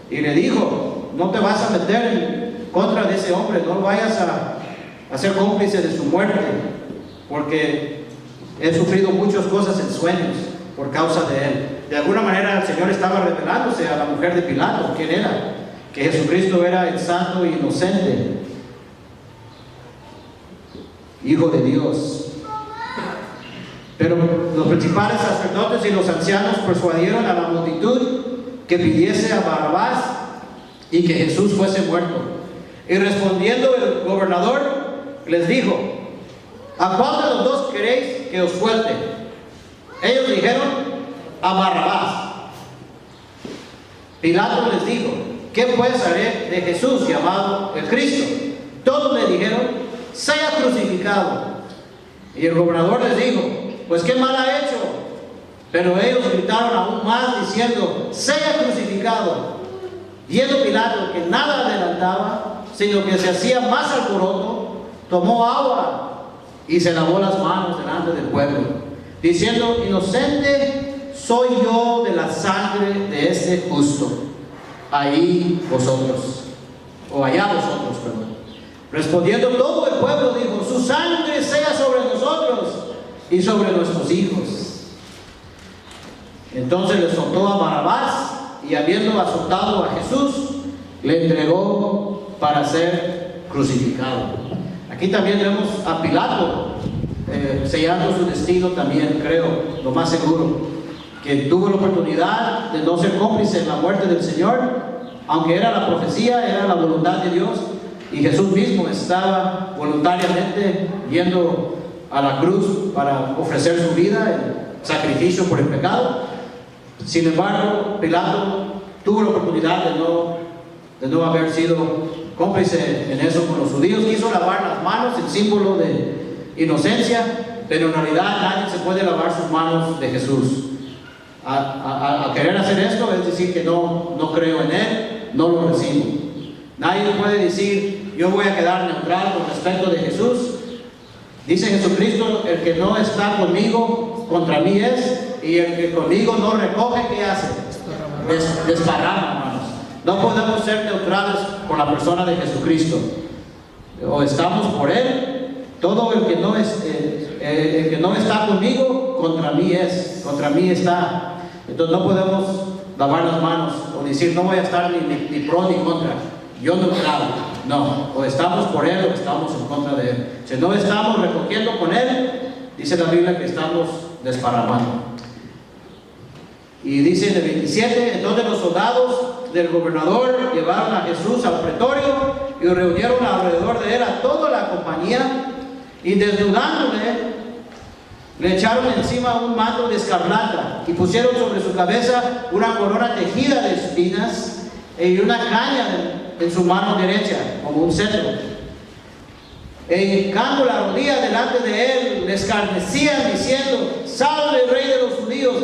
S1: y le dijo: no te vas a meter en contra de ese hombre, no vayas a ser cómplice de su muerte, porque he sufrido muchas cosas en sueños por causa de él. De alguna manera el Señor estaba revelándose a la mujer de Pilato quién era, que Jesucristo era el santo e inocente Hijo de Dios. Pero los principales sacerdotes y los ancianos persuadieron a la multitud que pidiese a Barrabás y que Jesús fuese muerto. Y respondiendo el gobernador les dijo: ¿a cuál de los dos queréis que os suelte? Ellos dijeron: a Barrabás. Pilato les dijo: ¿qué pues haré de Jesús llamado el Cristo? Todos le dijeron: sea crucificado. Y el gobernador les dijo: pues qué mal ha hecho. Pero ellos gritaron aún más diciendo: sea crucificado. Viendo Pilato que nada adelantaba, sino que se hacía más alboroto, tomó agua y se lavó las manos delante del pueblo, diciendo: inocente soy yo de la sangre de este justo. Ahí vosotros, o allá vosotros, perdón. Respondiendo todo el pueblo dijo: su sangre sea sobre nosotros y sobre nuestros hijos. Entonces le soltó a Barrabás, y habiendo azotado a Jesús, le entregó para ser crucificado. Aquí también vemos a Pilato sellando su destino también, creo, lo más seguro, que tuvo la oportunidad de no ser cómplice en la muerte del Señor, aunque era la profecía, era la voluntad de Dios, y Jesús mismo estaba voluntariamente yendo a la cruz para ofrecer su vida en sacrificio por el pecado. Sin embargo, Pilato tuvo la oportunidad de no haber sido cómplice en eso con los judíos. Quiso lavar las manos, en símbolo de inocencia, pero en realidad nadie se puede lavar sus manos de Jesús. A querer hacer esto es decir que no creo en Él, no lo recibo. Nadie puede decir: yo voy a quedar neutral con respecto de Jesús. Dice Jesucristo: el que no está conmigo, contra mí es, y el que conmigo no recoge, ¿qué hace? Desparrama, hermanos. No podemos ser neutrales con la persona de Jesucristo. O estamos por Él. Todo el que no está conmigo, contra mí es, contra mí está. Entonces no podemos lavar las manos o decir: no voy a estar ni pro ni contra. Yo neutral. No, o estamos por Él o estamos en contra de Él. Si no estamos recogiendo con Él, dice la Biblia que estamos desparramando. Y dice en el 27: entonces los soldados del gobernador llevaron a Jesús al pretorio y reunieron alrededor de él a toda la compañía, y desnudándole le echaron encima un manto de escarlata y pusieron sobre su cabeza una corona tejida de espinas y una caña en su mano derecha como un cetro. e hincando la rodilla delante de él, le escarnecían diciendo: salve, rey de los judíos,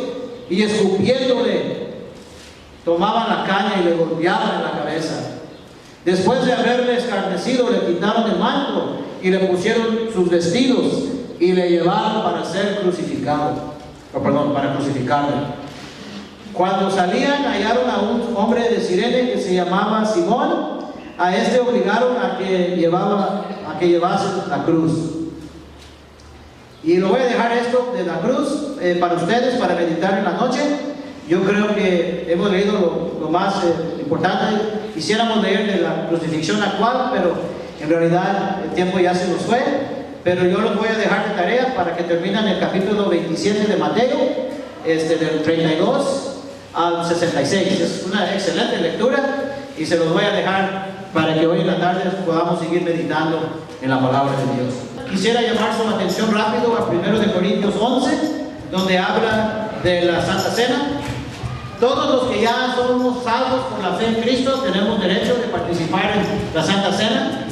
S1: y escupiéndole, tomaban la caña y le golpeaban en la cabeza. Después de haberle escarnecido, le quitaron el manto y le pusieron sus vestidos y le llevaron para ser crucificado, para crucificarle. Cuando salían, hallaron a un hombre de Cirene que se llamaba Simón. A este obligaron a que llevase la cruz. Y lo voy a dejar esto de la cruz para ustedes, para meditar en la noche. Yo creo que hemos leído lo más importante. Quisiéramos leer de la crucifixión actual, pero en realidad el tiempo ya se nos fue. Pero yo los voy a dejar de tarea para que terminen el capítulo 27 de Mateo, del 32 al 66. Es una excelente lectura y se los voy a dejar para que hoy en la tarde podamos seguir meditando en la palabra de Dios. Quisiera llamar su atención rápido a 1 Corintios 11, donde habla de la Santa Cena. Todos los que ya somos salvos por la fe en Cristo tenemos derecho de participar en la Santa Cena.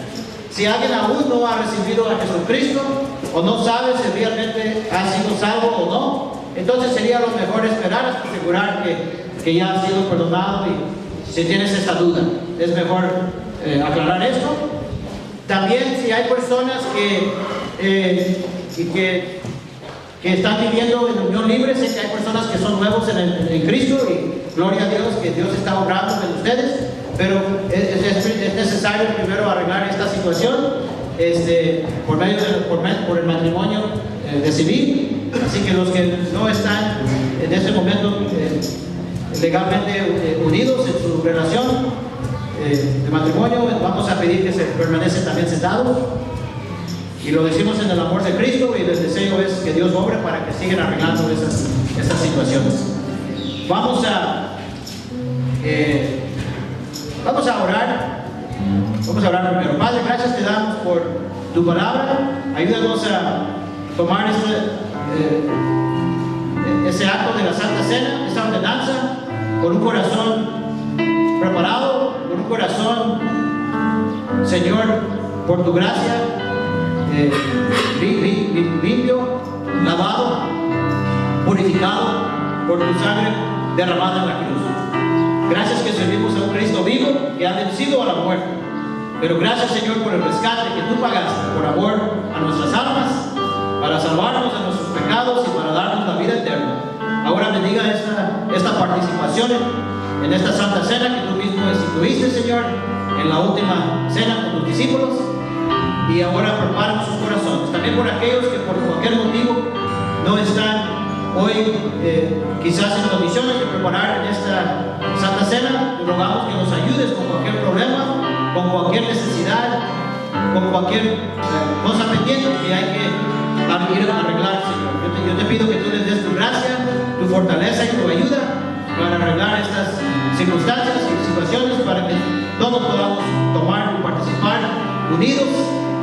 S1: Si alguien aún no ha recibido a Jesucristo o no sabe si realmente ha sido salvo o no, entonces sería lo mejor esperar hasta asegurar que ya ha sido perdonado. Y si tienes esta duda, es mejor aclarar esto. También si hay personas que están viviendo en unión libre, sé que hay personas que son nuevos en Cristo y gloria a Dios que Dios está obrando en ustedes, pero es necesario primero arreglar esta situación por el matrimonio de civil. Así que los que no están en este momento legalmente unidos en su relación de matrimonio, vamos a pedir que se permanecen también sentados. Y lo decimos en el amor de Cristo, y el deseo es que Dios obre para que sigan arreglando esas situaciones. Vamos a orar. Vamos a orar primero. Padre, gracias te damos por tu palabra. Ayúdanos a tomar ese acto de la Santa Cena, esa ordenanza, con un corazón preparado, con un corazón, Señor, por tu gracia, limpio, lavado, purificado por tu sangre derramada en la cruz. Gracias que servimos a un Cristo vivo que ha vencido a la muerte. Pero gracias, Señor, por el rescate que tú pagaste por amor a nuestras almas, para salvarnos de nuestros pecados y para darnos la vida eterna. Ahora bendiga esta participación en esta Santa Cena que tú mismo instituiste, Señor, en la última cena con tus discípulos. Y ahora prepara sus corazones. También por aquellos que por cualquier motivo no están hoy quizás en condiciones de preparar en esta Santa Cena, te rogamos que nos ayudes con cualquier problema, con cualquier necesidad, con cualquier cosa pendiente que hay que ir a arreglar, Señor. Yo te pido que tú les des tu gracia, tu fortaleza y tu ayuda para arreglar estas circunstancias y situaciones, para que todos podamos tomar y participar unidos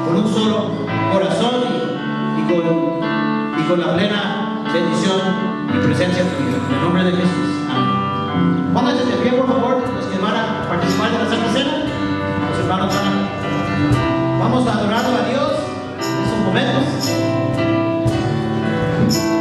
S1: con un solo corazón y con la plena bendición y presencia tuya. En el nombre de Jesús. Amén. Pónganse de pie, por favor, los que van a participar de la Santa Cena. Los hermanos vamos adorando a Dios en estos momentos.
S2: Thank you.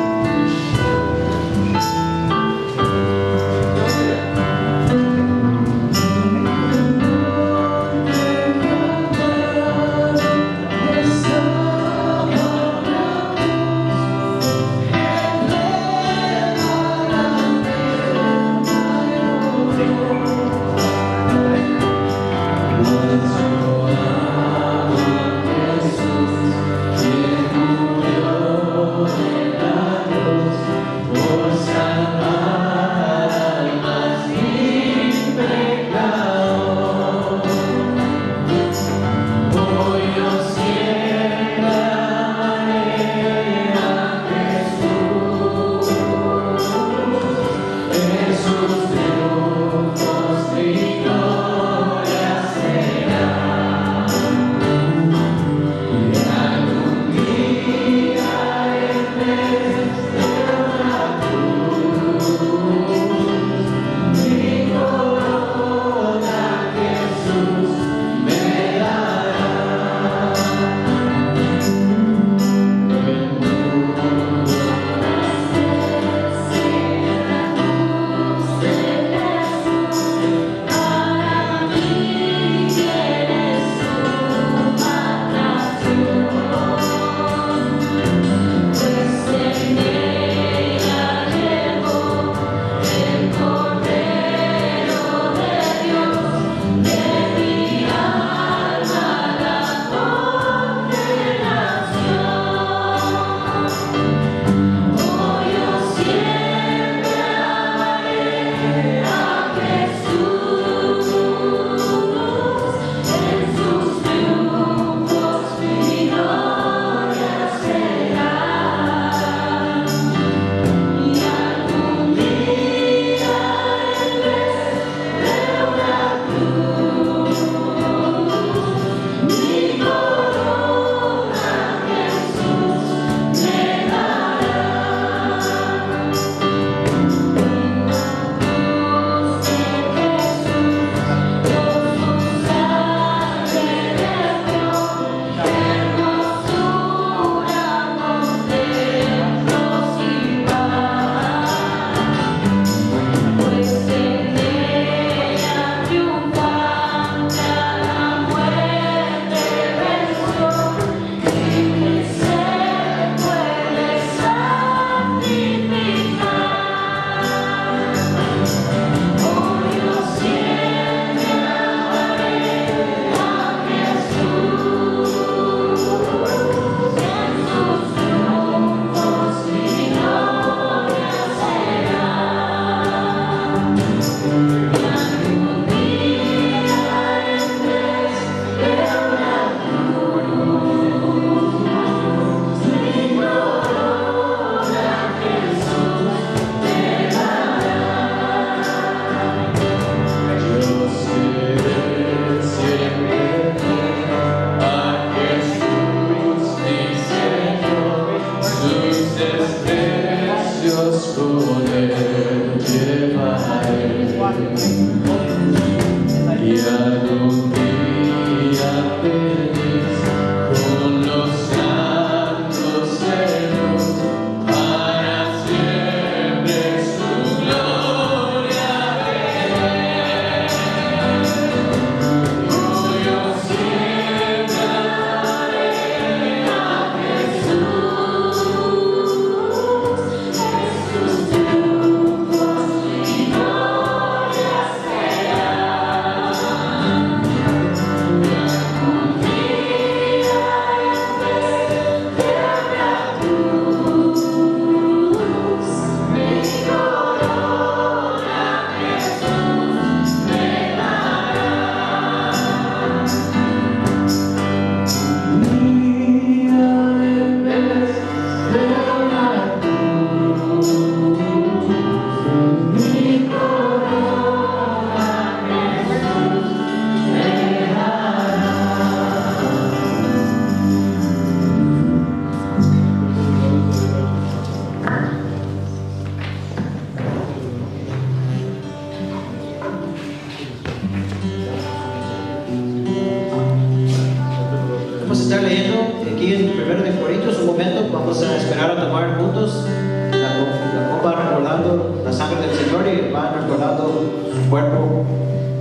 S1: aquí en 1 Corintios, un momento, vamos a esperar a tomar juntos la copa recordando la sangre del Señor y el pan recordando su cuerpo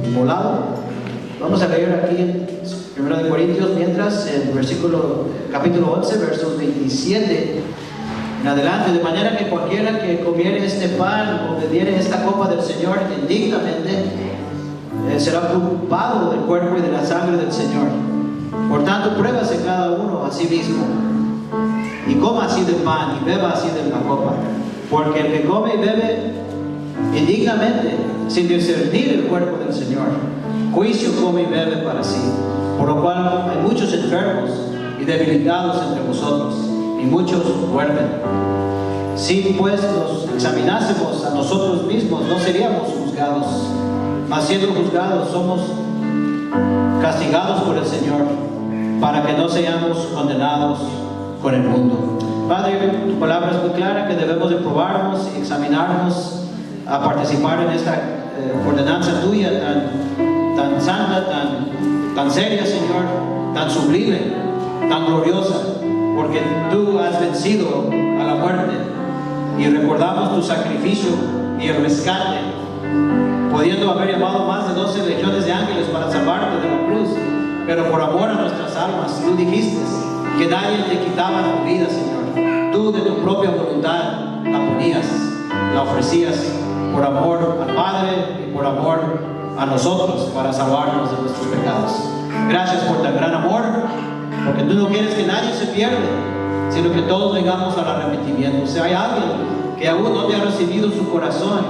S1: inmolado. Vamos a leer aquí en 1 Corintios, mientras, en capítulo 11, versos 27 en adelante, de manera que cualquiera que comiere este pan o bebiere esta copa del Señor indignamente, será culpado del cuerpo y de la sangre del Señor. Por tanto, pruébase cada uno a sí mismo, y coma así del pan y beba así de la copa. Porque el que come y bebe indignamente, sin discernir el cuerpo del Señor, juicio come y bebe para sí. Por lo cual hay muchos enfermos y debilitados entre vosotros, y muchos duermen. Si pues nos examinásemos a nosotros mismos, no seríamos juzgados. Mas siendo juzgados, somos castigados por el Señor, para que no seamos condenados con el mundo. Padre, tu palabra es muy clara que debemos de probarnos y examinarnos a participar en esta ordenanza tuya tan santa, tan seria, Señor, tan sublime, tan gloriosa, porque tú has vencido a la muerte, y recordamos tu sacrificio y el rescate, pudiendo haber llamado más de 12 legiones de ángeles para salvarte de la cruz, pero por amor a nuestras almas, tú dijiste que nadie te quitaba tu vida, Señor. Tú de tu propia voluntad la ponías, la ofrecías por amor al Padre y por amor a nosotros, para salvarnos de nuestros pecados. Gracias por tan gran amor, porque tú no quieres que nadie se pierda, sino que todos vengamos al arrepentimiento. Si hay alguien que aún no te ha recibido su corazón,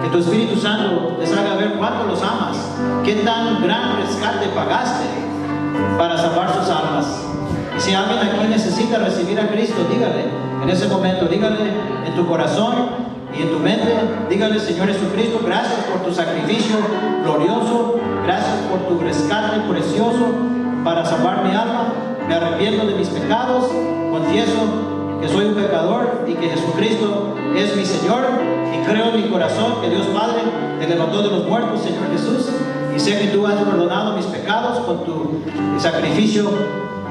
S1: que tu Espíritu Santo les haga ver cuánto los amas, qué tan gran rescate pagaste para salvar sus almas. Y si alguien aquí necesita recibir a Cristo, dígale en ese momento, dígale en tu corazón y en tu mente, dígale: Señor Jesucristo, gracias por tu sacrificio glorioso, gracias por tu rescate precioso para salvar mi alma. Me arrepiento de mis pecados, confieso que soy un pecador y que Jesucristo es mi Señor, y creo en mi corazón que Dios Padre te levantó de los muertos, Señor Jesús, y sé que tú has perdonado mis pecados con tu sacrificio,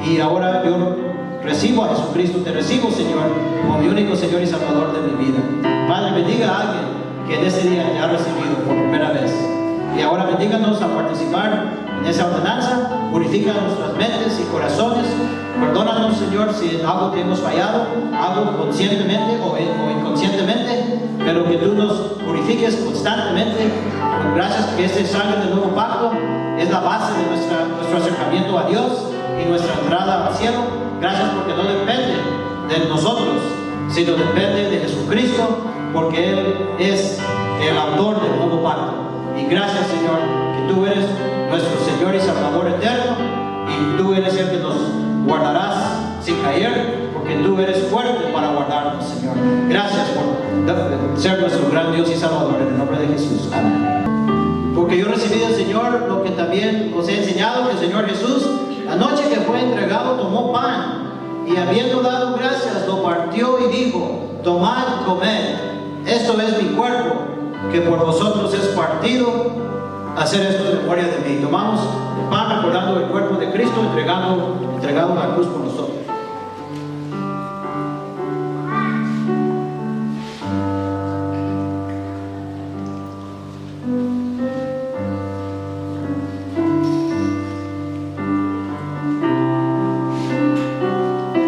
S1: y ahora yo recibo a Jesucristo, te recibo, Señor, como mi único Señor y Salvador de mi vida. Padre, bendiga a alguien que en ese día te ha recibido por primera vez, y ahora bendíganos a participar en esa ordenanza. Purifica nuestras mentes y corazones. Perdónanos, Señor, si en algo te hemos fallado, algo conscientemente o inconscientemente, pero que tú nos purifiques constantemente. Gracias que este sangre del nuevo pacto es la base de nuestro acercamiento a Dios y nuestra entrada al cielo. Gracias porque no depende de nosotros, sino depende de Jesucristo, porque Él es el autor del nuevo pacto. Y gracias, Señor, que tú eres nuestro Señor y Salvador eterno, y tú eres el que nos guardarás sin caer, porque tú eres fuerte para guardarnos, Señor. Gracias por ser nuestro gran Dios y Salvador, en el nombre de Jesús. Amén. Porque yo recibí del Señor lo que también os he enseñado, que el Señor Jesús, la noche que fue entregado, tomó pan, y habiendo dado gracias, lo partió y dijo: tomad y comed, esto es mi cuerpo, que por vosotros es partido. Hacer esto en memoria de mí. Tomamos el pan recordando el cuerpo de Cristo entregado a la cruz por nosotros.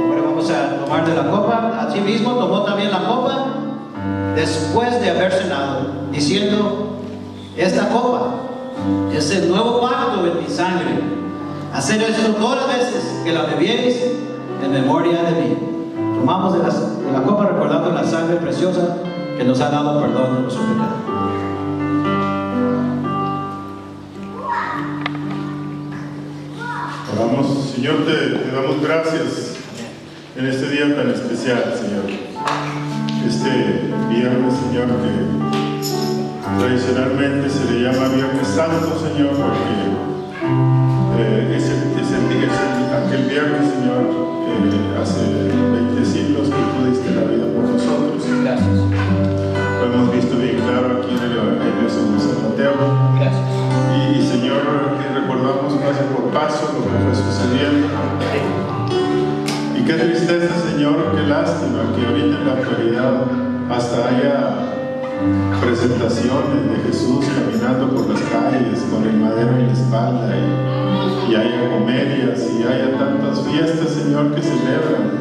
S1: Ahora vamos a tomar de la copa. Asimismo tomó también la copa después de haber cenado, diciendo: esta copa es el nuevo pacto en mi sangre. Hacer esto todas las veces que la bebiereis en memoria de mí. Tomamos de la copa recordando la sangre preciosa que nos ha dado perdón de nuestro pecado.
S2: Oramos. Señor, te damos gracias en este día tan especial, Señor. Este viernes, Señor, que tradicionalmente se le llama Viernes Santo, Señor, porque aquel viernes, Señor, hace 20 siglos que tú diste la vida por nosotros.
S1: Gracias.
S2: Lo hemos visto bien claro aquí en el Evangelio según San Mateo.
S1: Gracias.
S2: Y Señor, que recordamos paso por paso lo que fue sucediendo. Y tristeza, Señor, qué lástima que ahorita en la actualidad hasta haya presentaciones de Jesús caminando por las calles con el madero en la espalda y haya comedias y haya tantas fiestas, Señor, que celebran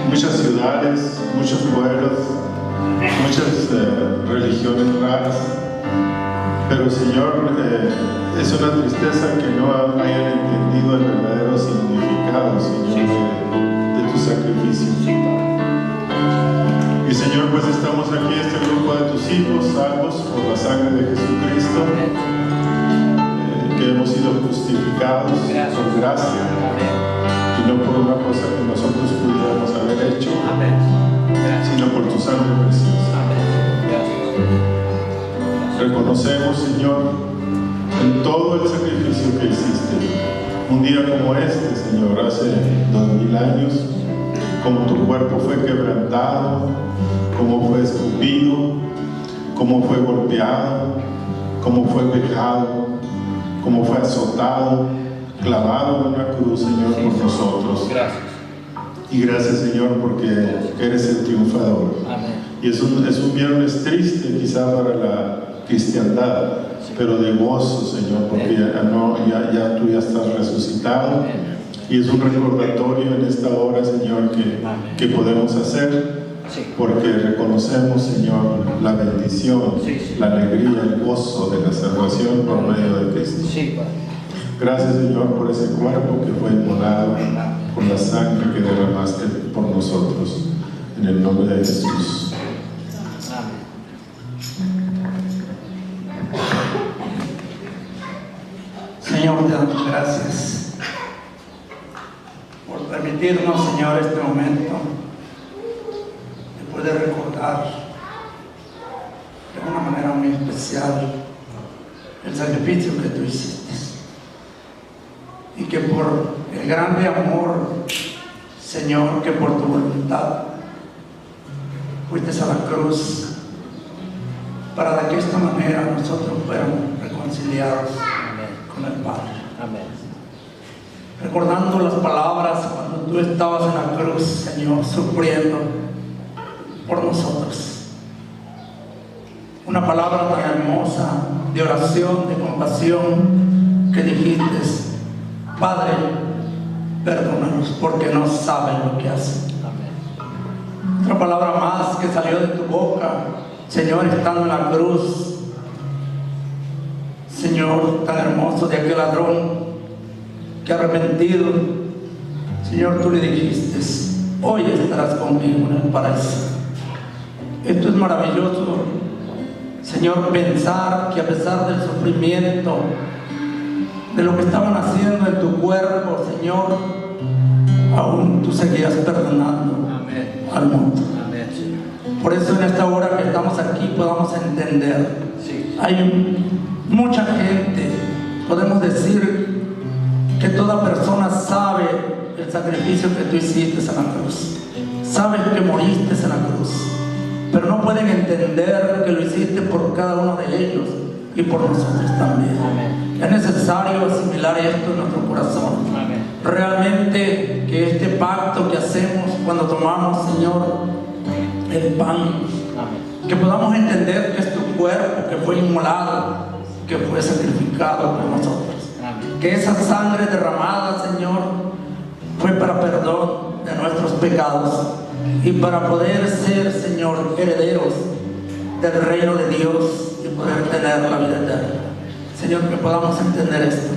S2: muchas ciudades, muchos pueblos, muchas religiones raras. Pero, Señor, es una tristeza que no hayan entendido el verdadero significado, Señor, de tu sacrificio. Y, Señor, pues estamos aquí, este grupo de tus hijos, salvos por la sangre de Jesucristo, que hemos sido justificados por gracia, y no por una cosa que nosotros pudiéramos haber hecho, sino por tu sangre preciosa. Reconocemos, Señor, en todo el sacrificio que hiciste. Un día como este, Señor, hace 2000 años, como tu cuerpo fue quebrantado, como fue escupido, como fue golpeado, como fue vejado, como fue azotado, clavado en una cruz, Señor, por nosotros.
S3: Gracias.
S2: Y gracias, Señor, porque eres el triunfador.
S3: Amén.
S2: Y es un viernes triste quizá para la cristiandad, pero de gozo, Señor, porque ya tú ya estás resucitado. Y es un recordatorio en esta hora, Señor, que podemos hacer, porque reconocemos, Señor, la bendición, la alegría, el gozo de la salvación por medio de Cristo. Gracias, Señor, por ese cuerpo que fue inmolado, por la sangre que derramaste por nosotros, en el nombre de Jesús.
S4: Señor, te damos gracias por permitirnos, Señor, este momento de poder recordar de una manera muy especial el sacrificio que tú hiciste, y que por el grande amor, Señor, que por tu voluntad fuiste a la cruz para que de esta manera nosotros fuéramos reconciliados con el Padre.
S3: Amén.
S4: Recordando las palabras cuando tú estabas en la cruz, Señor, sufriendo por nosotros. Una palabra tan hermosa de oración, de compasión, que dijiste: Padre, perdónanos porque no saben lo que hacen.
S3: Amén.
S4: Otra palabra más que salió de tu boca, Señor, estando en la cruz, Señor, tan hermoso, de aquel ladrón que arrepentido, Señor, tú le dijiste: hoy estarás conmigo en el paraíso. Esto es maravilloso, Señor, pensar que a pesar del sufrimiento, de lo que estaban haciendo en tu cuerpo, Señor, aún tú seguías perdonando al mundo.
S3: Amén, Señor.
S4: Por eso en esta hora que estamos aquí podamos entender. Hay mucha gente, podemos decir que toda persona sabe el sacrificio que tú hiciste en la cruz, sabe que moriste en la cruz, pero no pueden entender que lo hiciste por cada uno de ellos y por nosotros también.
S3: Amén.
S4: Es necesario asimilar esto en nuestro corazón.
S3: Amén.
S4: Realmente que este pacto que hacemos cuando tomamos, Señor, el pan,
S3: Amén.
S4: que podamos entender que es tu cuerpo que fue inmolado, que fue sacrificado por nosotros.
S3: Amén.
S4: Que esa sangre derramada, Señor, fue para perdón de nuestros pecados y para poder ser, Señor, herederos del reino de Dios y poder tener la vida eterna. Señor, que podamos entender esto,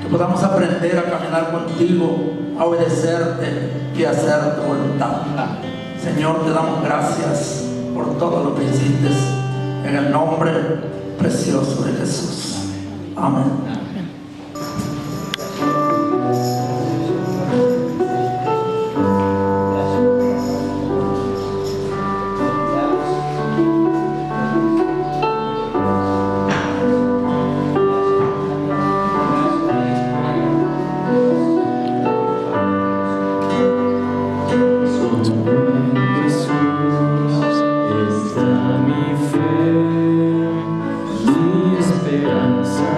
S4: que podamos aprender a caminar contigo, a obedecerte y a hacer tu voluntad. Señor, te damos gracias por todo lo que hiciste, en el nombre precioso de Jesús. Amén.
S5: Está mi fe, mi esperanza.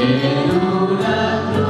S1: en una cruz.